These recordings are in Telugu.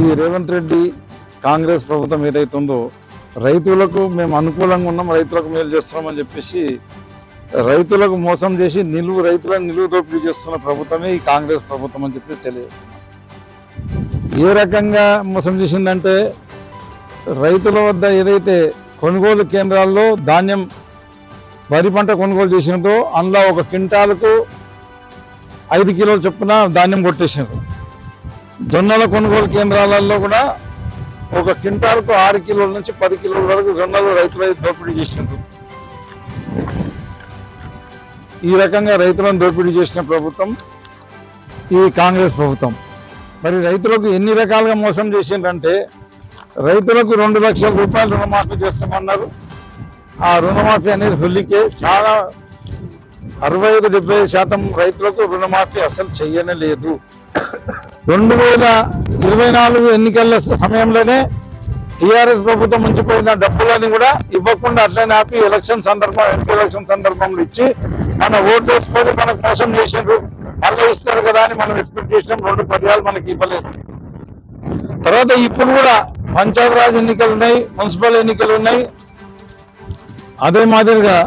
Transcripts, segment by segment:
ఈ రేవంత్ రెడ్డి కాంగ్రెస్ ప్రభుత్వం ఏదైతుందో రైతులకు మేము అనుకూలంగా ఉన్నాం, రైతులకు మేలు చేస్తున్నామని చెప్పేసి రైతులకు మోసం చేసి రైతులను నిలువు దోపిడీ చేస్తున్న ప్రభుత్వమే ఈ కాంగ్రెస్ ప్రభుత్వం అని చెప్పి తెలియదు. ఏ రకంగా మోసం చేసిందంటే రైతుల వద్ద ఏదైతే కొనుగోలు కేంద్రాల్లో ధాన్యం వరి పంట కొనుగోలు చేసినదో అందులో ఒక క్వింటాలకు 5 కిలోల చొప్పున ధాన్యం కొట్టేసినారు. జొన్నల కొనుగోలు కేంద్రాలలో కూడా ఒక క్వింటాలకు 6 కిలోల నుంచి 10 కిలోల వరకు జొన్నలు రైతులు దోపిడీ చేసినారు. ఈ రకంగా రైతులను దోపిడీ చేసిన ప్రభుత్వం ఈ కాంగ్రెస్ ప్రభుత్వం. మరి రైతులకు ఎన్ని రకాలుగా మోసం చేసిందంటే రైతులకు 2 లక్షల రూపాయలు రుణమాఫీ చేస్తామన్నారు. ఆ రుణమాఫీ అనేది ఫుల్లికే చాలా 65-70% రైతులకు రుణమాఫీ అసలు చెయ్యనే లేదు. 2024 ఎన్నికల సమయంలోనే టీఆర్ఎస్ ప్రభుత్వం ఉంచిపోయిన డబ్బులని కూడా ఇవ్వకుండా అట్లనే ఆపి ఎంపీ ఎలక్షన్ సందర్భంలో ఇచ్చి మన ఓటు వేసుకొని మనకు మోసం చేసిండ్రు. మళ్ళీ ఇస్తారు కదా అని మనం ఎక్స్పెక్ట్ చేసినాం. 2 పర్యాలు మనకి ఇవ్వలేదు. తర్వాత ఇప్పుడు కూడా పంచాయతీరాజ్ ఎన్నికలు ఉన్నాయి, మున్సిపల్ ఎన్నికలు ఉన్నాయి, అదే మాదిరిగా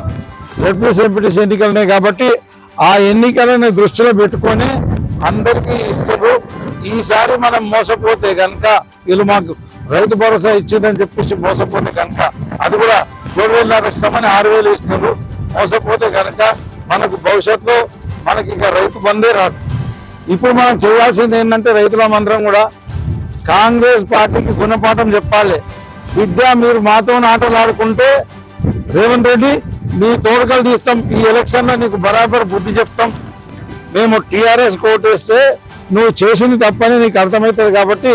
జెడ్పీటీసీ ఎన్నికలు ఉన్నాయి. కాబట్టి ఆ ఎన్నికలను దృష్టిలో పెట్టుకొని అందరికీ ఇస్తారు. ఈసారి మనం మోసపోతే కనుక వీళ్ళు మాకు రైతు భరోసా ఇచ్చిందని చెప్పేసి మోసపోతే కనుక అది కూడా 7,500 ఇస్తామని 6,000 ఇస్తున్నారు. మోసపోతే కనుక మనకు భవిష్యత్తులో మనకి ఇంకా రైతు బందే రాదు. ఇప్పుడు మనం చేయాల్సింది ఏంటంటే రైతులందరం కూడా కాంగ్రెస్ పార్టీకి గుణపాఠం చెప్పాలి. బిడ్డ మీరు మాతో ఆటలు ఆడుకుంటే రేవంత్ రెడ్డి నీ తోడుకలు తీస్తాం, ఈ ఎలక్షన్లో నీకు బరాబర్ బుద్ధి చెప్తాం. మేము టీఆర్ఎస్ కోటేస్తే నువ్వు చేసింది తప్పని నీకు అర్థమవుతుంది. కాబట్టి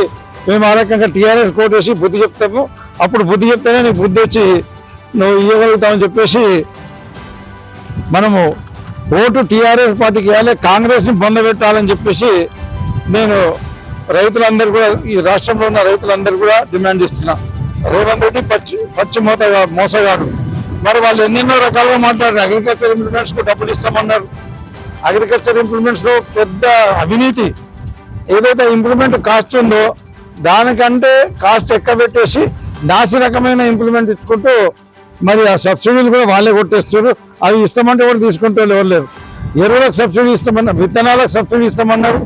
మేము ఆ రకంగా టీఆర్ఎస్ కోటేసి బుద్ధి చెప్తాము. అప్పుడు బుద్ధి చెప్తేనే నీకు బుద్ధి వచ్చి నువ్వు ఇవ్వగలుగుతామని చెప్పేసి మనము ఓటు టీఆర్ఎస్ పార్టీకి వేయాలి, కాంగ్రెస్ని పొందబెట్టాలని చెప్పేసి నేను రైతులందరూ కూడా ఈ రాష్ట్రంలో ఉన్న రైతులందరూ కూడా డిమాండ్ చేస్తున్నా. రేవంత్ రెడ్డి పచ్చి మోసగాడు. మరి వాళ్ళు ఎన్నెన్నో రకాలుగా మాట్లాడారు. అగ్రికల్చర్ ఇంప్లిమెంట్స్ కు డబ్బులు ఇస్తామన్నారు. అగ్రికల్చర్ ఇంప్లిమెంట్స్ లో పెద్ద అవినీతి. ఏదైతే ఇంప్లిమెంట్ కాస్ట్ ఉందో దానికంటే కాస్ట్ ఎక్కువ పెట్టేసి నాసి రకమైన ఇంప్లిమెంట్ ఇచ్చుకుంటూ మరి ఆ సబ్సిడీలు కూడా వాళ్ళే కొట్టేస్తారు. అవి ఇస్తామంటే కూడా తీసుకుంటూ ఎవరు లేరు. ఎరువులకు సబ్సిడీ ఇస్తామన్నారు, విత్తనాలకు సబ్సిడీ ఇస్తామన్నారు,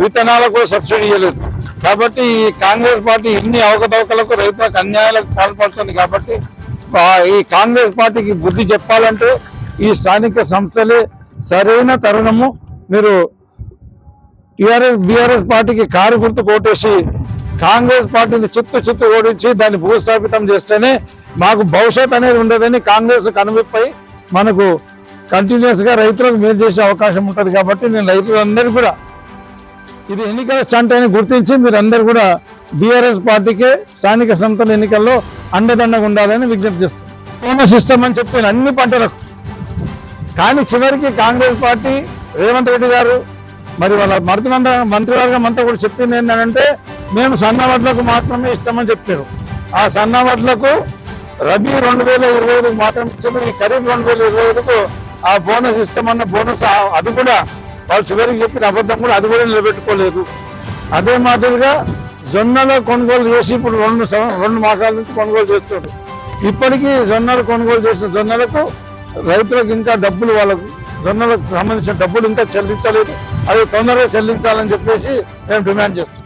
విత్తనాలకు కూడా సబ్సిడీ ఇవ్వలేదు. కాబట్టి ఈ కాంగ్రెస్ పార్టీ ఇన్ని అవకతవకలకు రైతులకు అన్యాయాలకు పాల్పడుతుంది. కాబట్టి ఈ కాంగ్రెస్ పార్టీకి బుద్ధి చెప్పాలంటే ఈ స్థానిక సంస్థలే సరైన తరుణము. మీరు బీఆర్ఎస్ పార్టీకి కారు గుర్తు కోటేసి కాంగ్రెస్ పార్టీని చిత్తు ఓడించి దాన్ని భూస్థాపితం చేస్తేనే మాకు భవిష్యత్ అనేది ఉండదని కాంగ్రెస్ కనువిప్పై మనకు కంటిన్యూస్ గా రైతులకు మేలు చేసే అవకాశం ఉంటుంది. కాబట్టి నేను రైతులందరూ కూడా ఇది ఎన్నికల స్టంట్ అని గుర్తించి మీరందరూ కూడా బీఆర్ఎస్ పార్టీకే స్థానిక సంస్థల ఎన్నికల్లో అండదండగా ఉండాలని విజ్ఞప్తి చేస్తాను. బోనస్ ఇస్తామని చెప్పిన అన్ని పంటలకు, కానీ చివరికి కాంగ్రెస్ పార్టీ రేవంత్ రెడ్డి గారు మరి వాళ్ళ మంత్రివర్గం అంతా కూడా చెప్పింది ఏంటంటే మేము సన్న వడ్లకు మాత్రమే ఇస్తామని చెప్పారు. ఆ సన్న వడ్లకు రబీ 2025 మాత్రం ఇచ్చాము. ఈ ఖరీఫ్ 2025కు ఆ బోనస్ ఇస్తామన్న బోనస్ అది కూడా వాళ్ళు చివరికి చెప్పిన అబద్ధం కూడా అది కూడా నిలబెట్టుకోలేదు. అదే మాదిరిగా జొన్నల కొనుగోలు చేసి ఇప్పుడు 2 మాసాల నుంచి కొనుగోలు చేస్తున్నారు. ఇప్పటికీ జొన్నలు కొనుగోలు చేసిన జొన్నలకు రైతులకు ఇంకా డబ్బులు వాళ్ళకు జొన్నలకు సంబంధించిన డబ్బులు ఇంకా చెల్లించలేదు. అది తొందరగా చెల్లించాలని చెప్పేసి మేము డిమాండ్ చేస్తున్నాం.